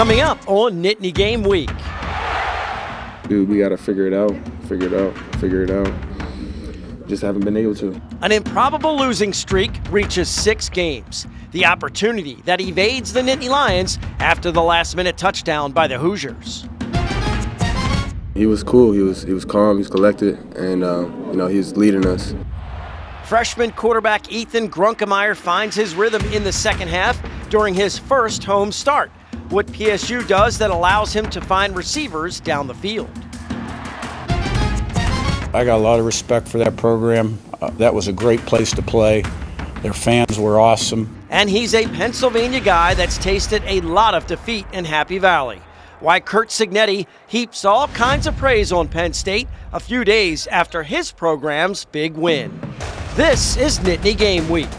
coming up on Nittany Game Week. Dude, we got to figure it out. Just haven't been able to. An improbable losing streak reaches 6 games. The opportunity that evades the Nittany Lions after the last-minute touchdown by the Hoosiers. He was cool. He was calm. He was collected, and he was leading us. Freshman quarterback Ethan Grunkemeyer finds his rhythm in the second half during his first home start. What PSU does that allows him to find receivers down the field. I got a lot of respect for that program. That was a great place to play. Their fans were awesome. And he's a Pennsylvania guy that's tasted a lot of defeat in Happy Valley. Why Curt Cignetti heaps all kinds of praise on Penn State a few days after his program's big win. This is Nittany Game Week.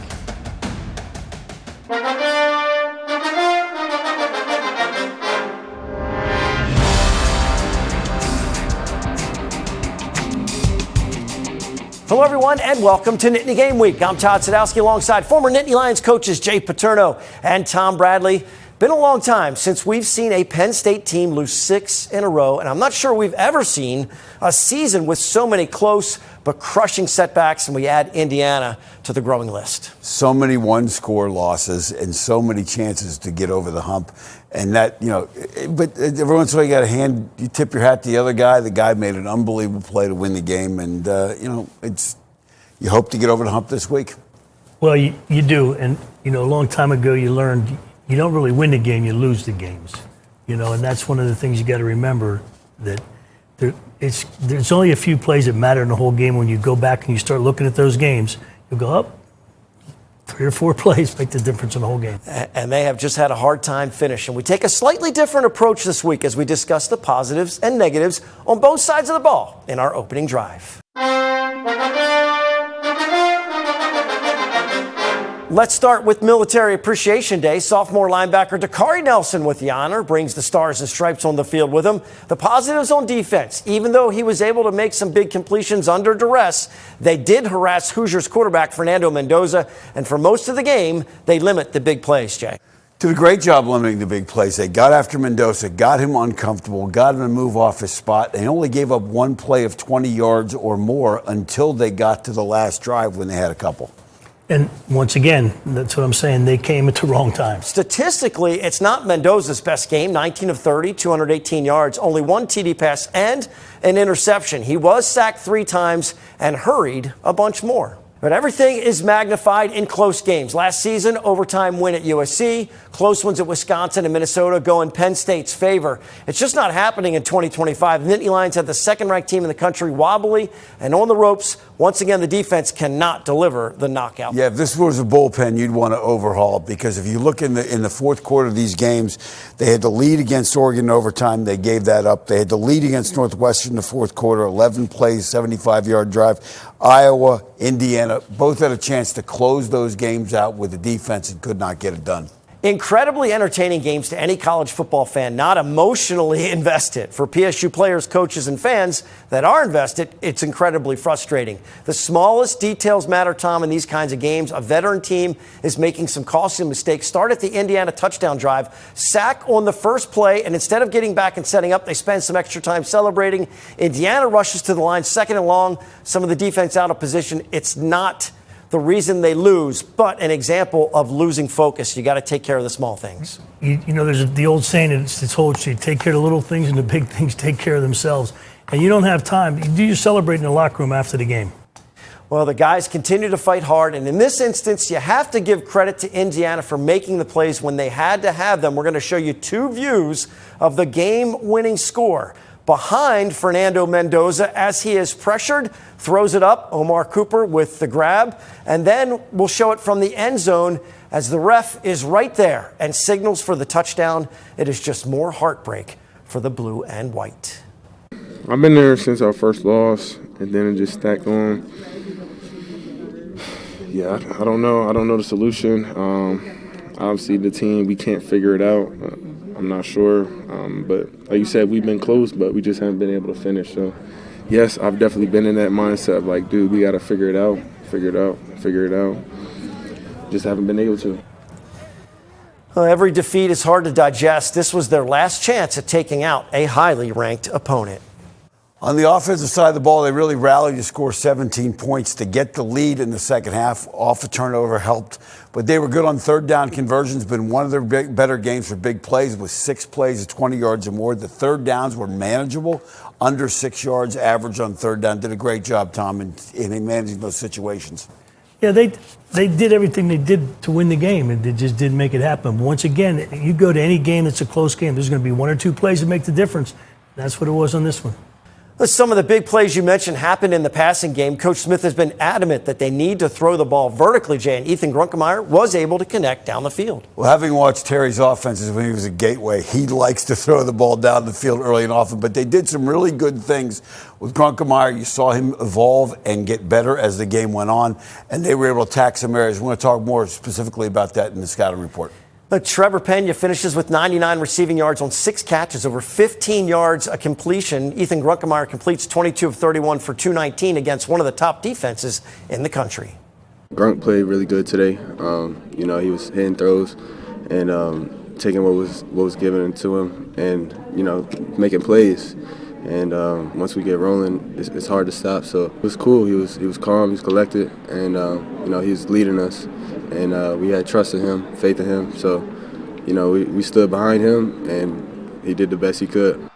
Hello, everyone, and welcome to Nittany Game Week. I'm Todd Sadowski alongside former Nittany Lions coaches Jay Paterno and Tom Bradley. Been a long time since we've seen a Penn State team lose 6 in a row, and I'm not sure we've ever seen a season with so many close but crushing setbacks, and we add Indiana to the growing list. So many one-score losses and so many chances to get over the hump. And that, but every once in a while you tip your hat to the other guy. The guy made an unbelievable play to win the game, and, you hope to get over the hump this week. Well, you do, and, a long time ago you learned you don't really win the game, you lose the games. And that's one of the things you got to remember, that there's only a few plays that matter in the whole game. When you go back and you start looking at those games, you'll go up. 3 or 4 plays make the difference in the whole game. And they have just had a hard time finishing. We take a slightly different approach this week as we discuss the positives and negatives on both sides of the ball in our opening drive. Let's start with Military Appreciation Day. Sophomore linebacker Dakari Nelson with the honor brings the stars and stripes on the field with him. The positives on defense: even though he was able to make some big completions under duress, they did harass Hoosiers quarterback Fernando Mendoza, and for most of the game, they limit the big plays, Jay. Did a great job limiting the big plays. They got after Mendoza, got him uncomfortable, got him to move off his spot. They only gave up 1 play of 20 yards or more until they got to the last drive when they had a couple. And once again, that's what I'm saying. They came at the wrong time. Statistically, it's not Mendoza's best game. 19 of 30, 218 yards, only 1 TD pass and an interception. He was sacked 3 times and hurried a bunch more. But everything is magnified in close games. Last season, overtime win at USC, close ones at Wisconsin and Minnesota go in Penn State's favor. It's just not happening in 2025. The Nittany Lions had the second-ranked team in the country, wobbly and on the ropes. Once again, the defense cannot deliver the knockout. Yeah, if this was a bullpen, you'd want to overhaul, because if you look in the fourth quarter of these games, they had the lead against Oregon in overtime. They gave that up. They had the lead against Northwestern in the fourth quarter, 11 plays, 75-yard drive. Iowa, Indiana, both had a chance to close those games out with the defense and could not get it done. Incredibly entertaining games to any college football fan not emotionally invested. For PSU players, coaches, and fans that are invested, it's incredibly frustrating. The smallest details matter, Tom, in these kinds of games. A veteran team is making some costly mistakes. Start at the Indiana touchdown drive, sack on the first play, and instead of getting back and setting up, they spend some extra time celebrating. Indiana rushes to the line, 2nd and long, some of the defense out of position. It's not the reason they lose, but an example of losing focus. You got to take care of the small things. There's the old saying, it's told you take care of the little things and the big things take care of themselves. And you don't have time. You do your celebrating in the locker room after the game. Well, the guys continue to fight hard, and in this instance, you have to give credit to Indiana for making the plays when they had to have them. We're going to show you 2 views of the game-winning score. Behind Fernando Mendoza as he is pressured, throws it up. Omar Cooper with the grab. And then we'll show it from the end zone as the ref is right there and signals for the touchdown. It is just more heartbreak for the blue and white. I've been there since our first loss, and then it just stacked on. Yeah, I don't know. I don't know the solution. Obviously, the team, we can't figure it out. I'm not sure. But like you said, we've been close, but we just haven't been able to finish. So, yes, I've definitely been in that mindset of like, dude, we got to figure it out. Just haven't been able to. Well, every defeat is hard to digest. This was their last chance at taking out a highly ranked opponent. On the offensive side of the ball, they really rallied to score 17 points to get the lead in the second half. Off a turnover helped, but they were good on third down conversions. Been one of their better games for big plays with 6 plays of 20 yards or more. The third downs were manageable, under 6 yards average on third down. Did a great job, Tom, in managing those situations. Yeah, they did everything they did to win the game, and they just didn't make it happen. Once again, you go to any game that's a close game, there's going to be 1 or 2 plays that make the difference. That's what it was on this one. Some of the big plays you mentioned happened in the passing game. Coach Smith has been adamant that they need to throw the ball vertically, Jay, and Ethan Grunkemeyer was able to connect down the field. Well, having watched Terry's offenses when he was at Gateway, he likes to throw the ball down the field early and often, but they did some really good things with Grunkemeyer. You saw him evolve and get better as the game went on, and they were able to attack some areas. We're going to talk more specifically about that in the scouting report. But Trevor Pena finishes with 99 receiving yards on 6 catches, over 15 yards a completion. Ethan Grunkemeyer completes 22 of 31 for 219 against one of the top defenses in the country. Grunk played really good today. He was hitting throws and taking what was given to him, and making plays. And once we get rolling, it's hard to stop. So it was cool. He was calm. He was collected, and he was leading us. And we had trust in him, faith in him. So, we stood behind him, and he did the best he could.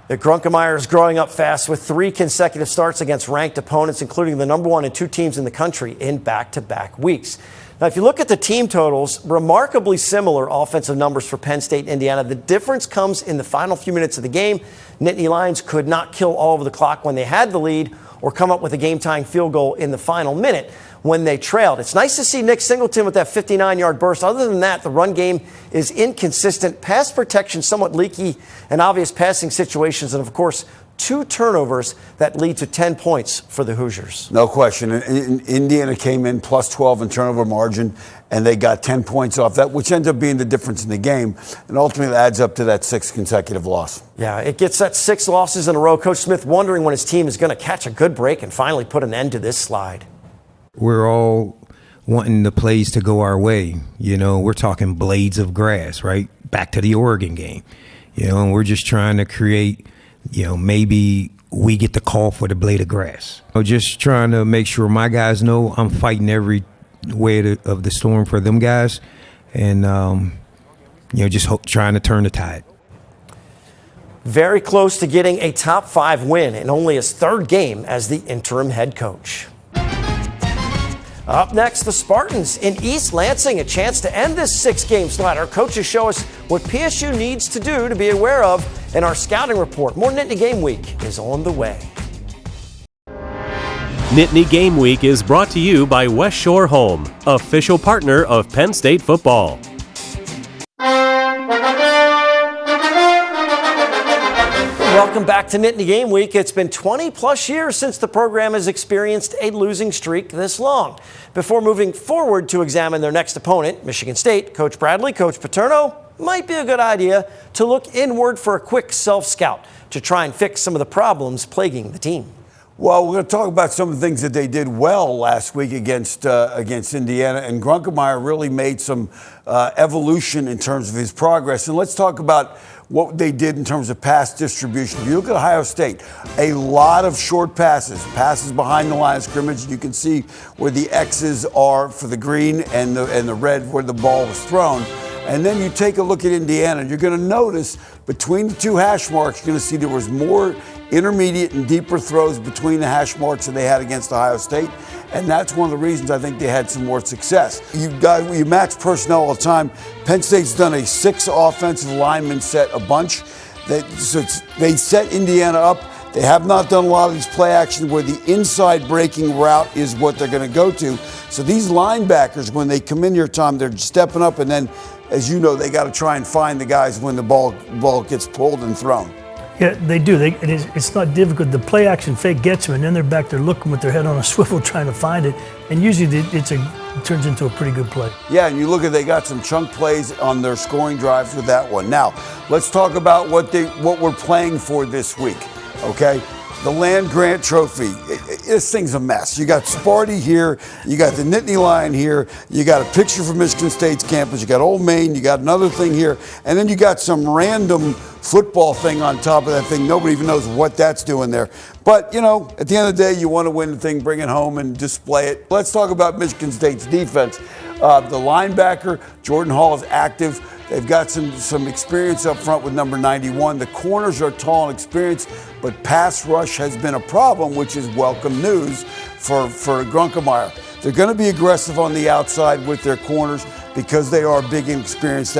The Grunkemeyer is growing up fast with 3 consecutive starts against ranked opponents, including the number 1 and 2 teams in the country in back-to-back weeks. Now, if you look at the team totals, remarkably similar offensive numbers for Penn State, Indiana. The difference comes in the final few minutes of the game. Nittany Lions could not kill all of the clock when they had the lead or come up with a game-tying field goal in the final minute when they trailed. It's nice to see Nick Singleton with that 59-yard burst. Other than that, the run game is inconsistent, pass protection somewhat leaky, and obvious passing situations, and of course, 2 turnovers that lead to 10 points for the Hoosiers. No question. Indiana came in plus 12 in turnover margin, and they got 10 points off that, which ends up being the difference in the game, and ultimately adds up to that 6th consecutive loss. Yeah, it gets that 6 losses in a row. Coach Smith wondering when his team is going to catch a good break and finally put an end to this slide. We're all wanting the plays to go our way. We're talking blades of grass, right? Back to the Oregon game, and we're just trying to create, maybe we get the call for the blade of grass. Just trying to make sure my guys know I'm fighting every way of the storm for them guys, and, just trying to turn the tide. Very close to getting a top 5 win in only his 3rd game as the interim head coach. Up next, the Spartans in East Lansing, a chance to end this 6-game slide. Our coaches show us what PSU needs to do to be aware of in our scouting report. More Nittany Game Week is on the way. Nittany Game Week is brought to you by West Shore Home, official partner of Penn State football. Welcome back to Nittany Game Week. It's been 20 plus years since the program has experienced a losing streak this long. Before moving forward to examine their next opponent, Michigan State, Coach Bradley, Coach Paterno, might be a good idea to look inward for a quick self-scout to try and fix some of the problems plaguing the team. Well, we're going to talk about some of the things that they did well last week against Indiana, and Grunkemeyer really made some evolution in terms of his progress. And let's talk about what they did in terms of pass distribution. If you look at Ohio State, a lot of short passes behind the line of scrimmage. You can see where the X's are for the green and the red where the ball was thrown. And then you take a look at Indiana, and you're going to notice between the 2 hash marks, you're going to see there was more intermediate and deeper throws between the hash marks than they had against Ohio State. And that's one of the reasons I think they had some more success. You match personnel all the time. Penn State's done a 6 offensive lineman set a bunch. They set Indiana up. They have not done a lot of these play action where the inside breaking route is what they're going to go to. So these linebackers, when they come in here, Tom, they're stepping up, and then, as you know, they got to try and find the guys when the ball gets pulled and thrown. Yeah, they do. It's not difficult. The play action fake gets them, and then they're back there looking with their head on a swivel trying to find it. And usually it turns into a pretty good play. Yeah, and you look at they got some chunk plays on their scoring drives with that one. Now, let's talk about what we're playing for this week, okay? the land grant trophy. This thing's a mess. You got Sparty here, you got the Nittany Lion here, you got a picture from Michigan State's campus, you got Old Main, you got another thing here, and then you got some random football thing on top of that thing. Nobody even knows what that's doing there. But, you know, at the end of the day, you want to win the thing, bring it home and display it. Let's talk about Michigan State's defense. The linebacker, Jordan Hall, is active. They've got some experience up front with number 91. The corners are tall and experienced, but pass rush has been a problem, which is welcome news for Grunkemeyer. They're going to be aggressive on the outside with their corners because they are big and experienced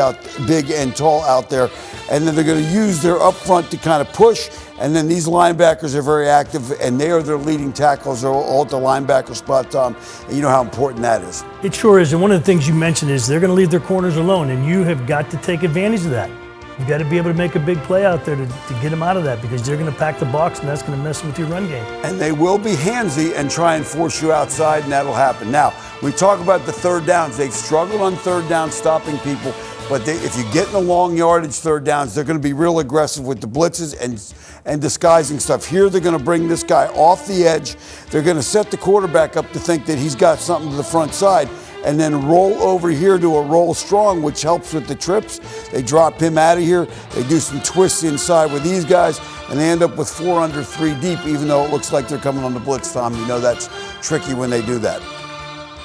big and tall out there. And then they're going to use their up front to kind of push. And then these linebackers are very active, and they are their leading tackles all at the linebacker spot, Tom. And you know how important that is. It sure is. And one of the things you mentioned is they're going to leave their corners alone, and you have got to take advantage of that. You've got to be able to make a big play out there to get them out of that, because they're going to pack the box, and that's going to mess with your run game. And they will be handsy and try and force you outside, and that'll happen. Now, we talk about the third downs. They've struggled on third down stopping people, but if you get in the long yardage third downs, they're going to be real aggressive with the blitzes and disguising stuff. Here, they're going to bring this guy off the edge. They're going to set the quarterback up to think that he's got something to the front side, and then roll over here to a roll strong, which helps with the trips. They drop him out of here. They do some twists inside with these guys, and they end up with 4 under 3 deep, even though it looks like they're coming on the blitz, Tom. You know that's tricky when they do that.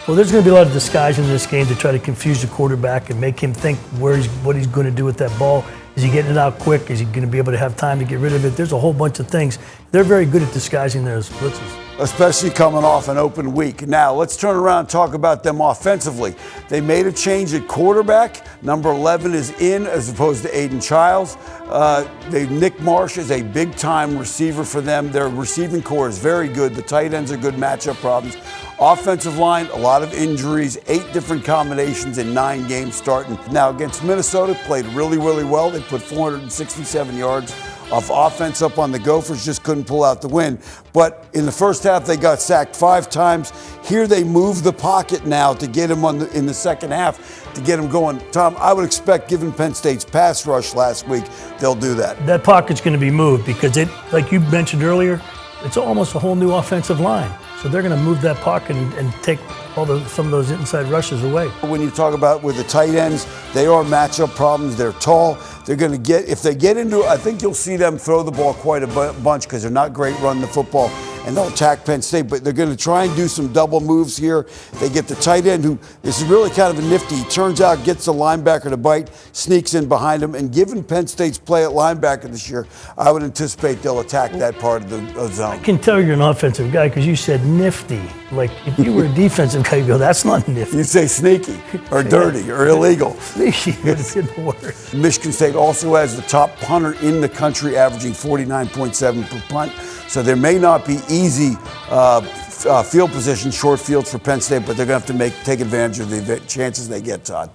Well, there's going to be a lot of disguise in this game to try to confuse the quarterback and make him think what he's going to do with that ball. Is he getting it out quick? Is he going to be able to have time to get rid of it? There's a whole bunch of things. They're very good at disguising those blitzes. Especially coming off an open week. Now, let's turn around and talk about them offensively. They made a change at quarterback. Number 11 is in as opposed to Aiden Childs. Nick Marsh is a big-time receiver for them. Their receiving core is very good. The tight ends are good matchup problems. Offensive line, a lot of injuries, 8 different combinations in 9 games starting. Now, against Minnesota, played really, really well. They put 467 yards of offense up on the Gophers, just couldn't pull out the win. But in the first half, they got sacked 5 times. Here they move the pocket now to get him in the second half to get him going. Tom, I would expect, given Penn State's pass rush last week, they'll do that. That pocket's going to be moved because like you mentioned earlier, it's almost a whole new offensive line. So they're going to move that pocket and take some of those inside rushes away. When you talk about with the tight ends, they are matchup problems. They're tall. They're going to if they get into, I think you'll see them throw the ball quite a bunch because they're not great running the football, and they'll attack Penn State. But they're going to try and do some double moves here. They get the tight end, who is really kind of a nifty. He turns out, gets the linebacker to bite, sneaks in behind him. And given Penn State's play at linebacker this year, I would anticipate they'll attack that part of the zone. I can tell you're an offensive guy because you said nifty. Like, if you were a defensive guy, you go, that's not nifty. You'd say sneaky or dirty or illegal. Sneaky, but it's in the word. Michigan State also has the top punter in the country, averaging 49.7 per punt. So there may not be easy field position, short fields for Penn State, but they're going to have to take advantage of the chances they get, Todd.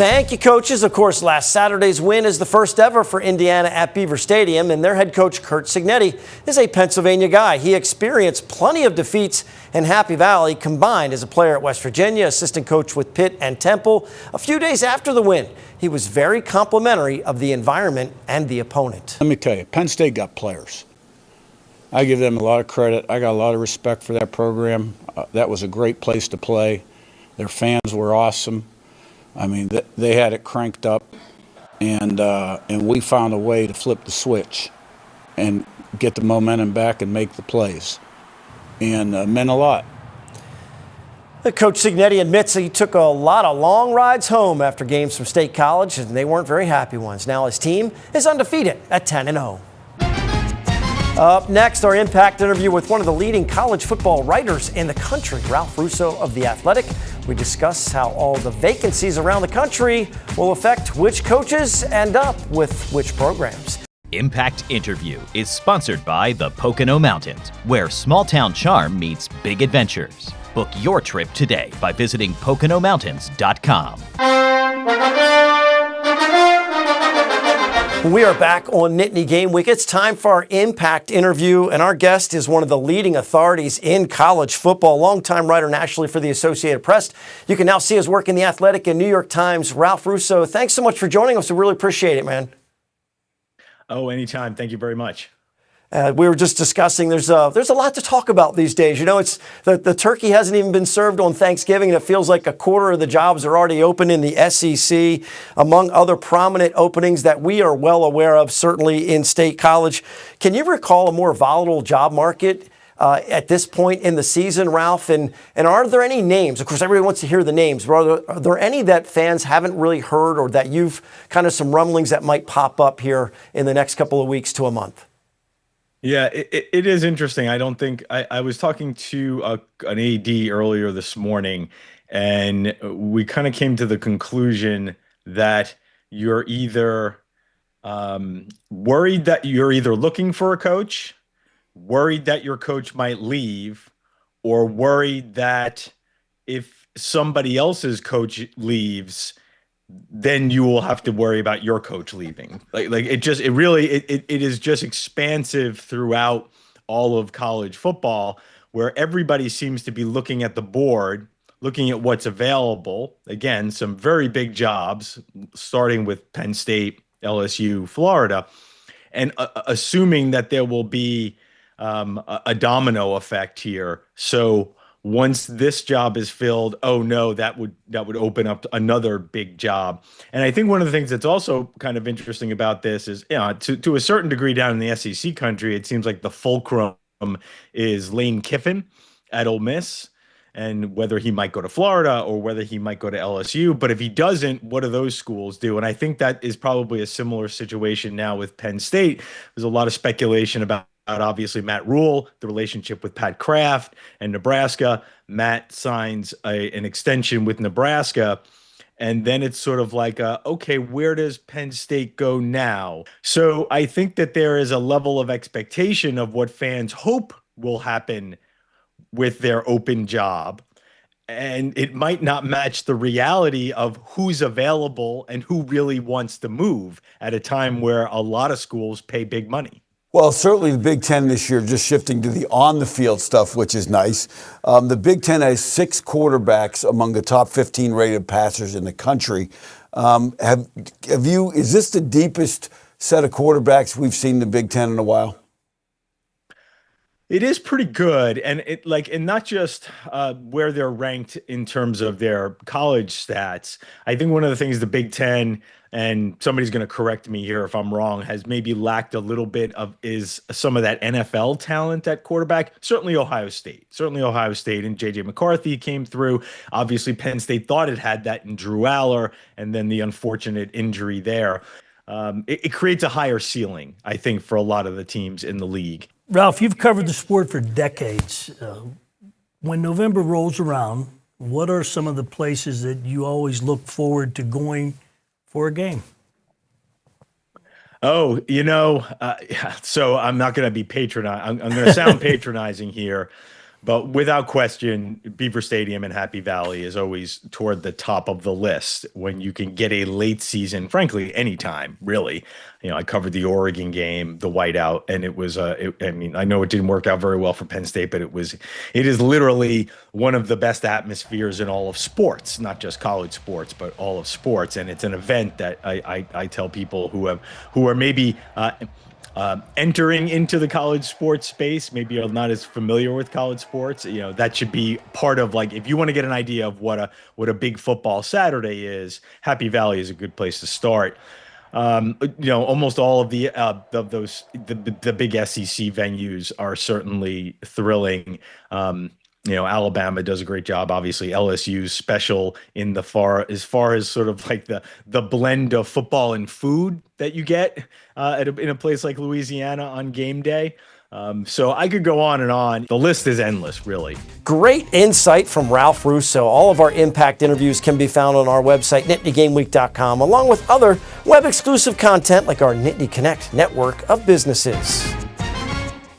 Thank you, coaches. Of course, last Saturday's win is the first ever for Indiana at Beaver Stadium, and their head coach, Curt Cignetti, is a Pennsylvania guy. He experienced plenty of defeats in Happy Valley, combined as a player at West Virginia, assistant coach with Pitt and Temple. A few days after the win, he was very complimentary of the environment and the opponent. Let me tell you, Penn State got players. I give them a lot of credit. I got a lot of respect for that program. That was a great place to play. Their fans were awesome. I mean, they had it cranked up, and we found a way to flip the switch and get the momentum back and make the plays, and meant a lot. Coach Cignetti admits he took a lot of long rides home after games from State College, and they weren't very happy ones. Now his team is undefeated at 10-0. Up next, our Impact interview with one of the leading college football writers in the country, Ralph Russo of The Athletic. We discuss how all the vacancies around the country will affect which coaches end up with which programs. Impact Interview is sponsored by the Pocono Mountains, where small-town charm meets big adventures. Book your trip today by visiting PoconoMountains.com. We are back on Nittany Game Week. It's time for our Impact interview, and our guest is one of the leading authorities in college football, longtime writer nationally for the Associated Press. You can now see his work in The Athletic and New York Times. Ralph Russo, thanks so much for joining us. We really appreciate it, man. Oh, anytime. Thank you very much. We were just discussing there's a lot to talk about these days. You know, it's the turkey hasn't even been served on Thanksgiving, and it feels like a quarter of the jobs are already open in the SEC, among other prominent openings that we are well aware of, certainly in State College. Can you recall a more volatile job market at this point in the season, Ralph? And are there any names? Of course, everybody wants to hear the names, but are there any that fans haven't really heard, or that you've kind of some rumblings that might pop up here in the next couple of weeks to a month? Yeah, it is interesting. I don't think I was talking to an AD earlier this morning, and we kind of came to the conclusion that you're either worried that you're either looking for a coach, worried that your coach might leave, or worried that if somebody else's coach leaves, then you will have to worry about your coach leaving. It is just expansive throughout all of college football, where everybody seems to be looking at the board, looking at what's available. Again, some very big jobs, starting with Penn State, LSU, Florida, and assuming that there will be a domino effect here. So once this job is filled, oh no, that would open up another big job. And I think one of the things that's also kind of interesting about this is, to a certain degree down in the SEC country, it seems like the fulcrum is Lane Kiffin at Ole Miss, and whether he might go to Florida or whether he might go to LSU. But if he doesn't, what do those schools do? And I think that is probably a similar situation now with Penn State. There's a lot of speculation about obviously Matt Rule, the relationship with Pat Kraft and Nebraska. Matt signs an extension with Nebraska, and then it's sort of like, okay, where does Penn State go now? So I think that there is a level of expectation of what fans hope will happen with their open job, and it might not match the reality of who's available and who really wants to move at a time where a lot of schools pay big money. Well, certainly the Big Ten this year, just shifting to the on-the-field stuff, which is nice. The Big Ten has 6 quarterbacks among the top 15 rated passers in the country. Is this the deepest set of quarterbacks we've seen in the Big Ten in a while? It is pretty good, and and not just where they're ranked in terms of their college stats. I think one of the things the Big Ten, and somebody's going to correct me here if I'm wrong, has maybe lacked a little bit of is some of that NFL talent at quarterback. Certainly Ohio State, and J.J. McCarthy came through. Obviously, Penn State thought it had that in Drew Aller, and then the unfortunate injury there. It creates a higher ceiling, I think, for a lot of the teams in the league. Ralph, you've covered the sport for decades. When November rolls around, what are some of the places that you always look forward to going for a game? Oh, so I'm not going to be patronizing. I'm going to sound patronizing here, but without question, Beaver Stadium in Happy Valley is always toward the top of the list when you can get a late season, frankly, anytime, really. I covered the Oregon game, the whiteout, and it was, I know it didn't work out very well for Penn State, but it is literally one of the best atmospheres in all of sports, not just college sports, but all of sports. And it's an event that I tell people who are maybe entering into the college sports space, maybe are not as familiar with college sports, that should be part of, like, if you want to get an idea of what a big football Saturday is, Happy Valley is a good place to start. Almost all of the big SEC venues are certainly thrilling. Alabama does a great job. Obviously, LSU's special as far as sort of like the blend of football and food that you get in a place like Louisiana on game day. So I could go on and on. The list is endless, really. Great insight from Ralph Russo. All of our Impact interviews can be found on our website, NittanyGameWeek.com, along with other web-exclusive content like our Nittany Connect network of businesses.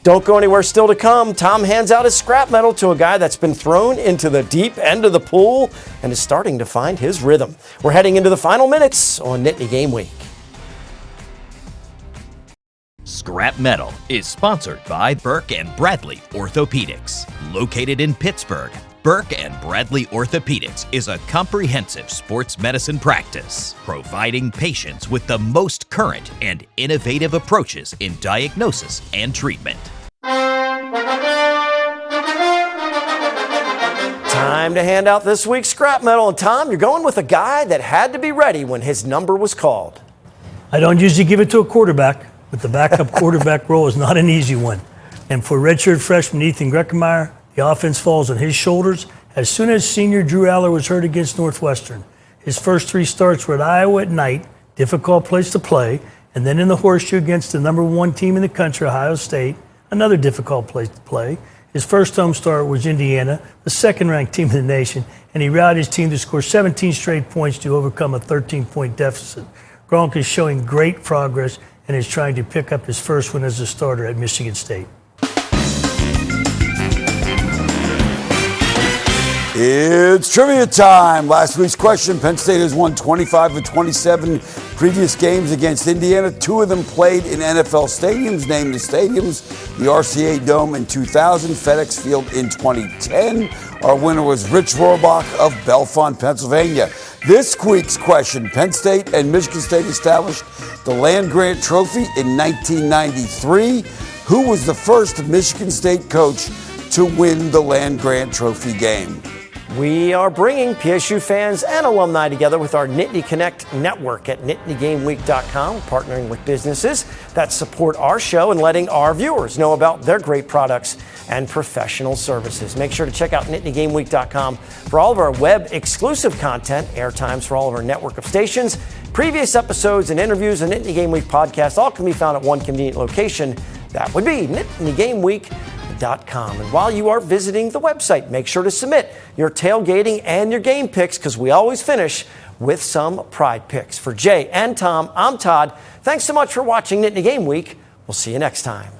Don't go anywhere. Still to come, Tom hands out his scrap metal to a guy that's been thrown into the deep end of the pool and is starting to find his rhythm. We're heading into the final minutes on Nittany Game Week. Scrap Metal is sponsored by Burke and Bradley Orthopedics, located in Pittsburgh. Burke and Bradley Orthopedics is a comprehensive sports medicine practice, providing patients with the most current and innovative approaches in diagnosis and treatment. Time to hand out this week's scrap medal. And Tom, you're going with a guy that had to be ready when his number was called. I don't usually give it to a quarterback, but the backup quarterback role is not an easy one. And for redshirt freshman Ethan Greckenmeyer, the offense falls on his shoulders as soon as senior Drew Aller was hurt against Northwestern. His first 3 starts were at Iowa at night, difficult place to play, and then in the horseshoe against the number 1 team in the country, Ohio State, another difficult place to play. His first home start was Indiana, the second-ranked team in the nation, and he rallied his team to score 17 straight points to overcome a 13-point deficit. Gronk is showing great progress and is trying to pick up his first win as a starter at Michigan State. It's trivia time. Last week's question, Penn State has won 25 of 27 previous games against Indiana. 2 of them played in NFL stadiums. Name the stadiums: the RCA Dome in 2000, FedEx Field in 2010. Our winner was Rich Rohrbach of Bellefonte, Pennsylvania. This week's question, Penn State and Michigan State established the land-grant trophy in 1993. Who was the first Michigan State coach to win the land-grant trophy game? We are bringing PSU fans and alumni together with our Nittany Connect network at NittanyGameWeek.com, partnering with businesses that support our show and letting our viewers know about their great products and professional services. Make sure to check out NittanyGameWeek.com for all of our web-exclusive content, airtimes for all of our network of stations, previous episodes and interviews, and Nittany Game Week podcast all can be found at one convenient location. That would be NittanyGameWeek.com. And while you are visiting the website, make sure to submit your tailgating and your game picks, because we always finish with some pride picks. For Jay and Tom, I'm Todd. Thanks so much for watching Nittany Game Week. We'll see you next time.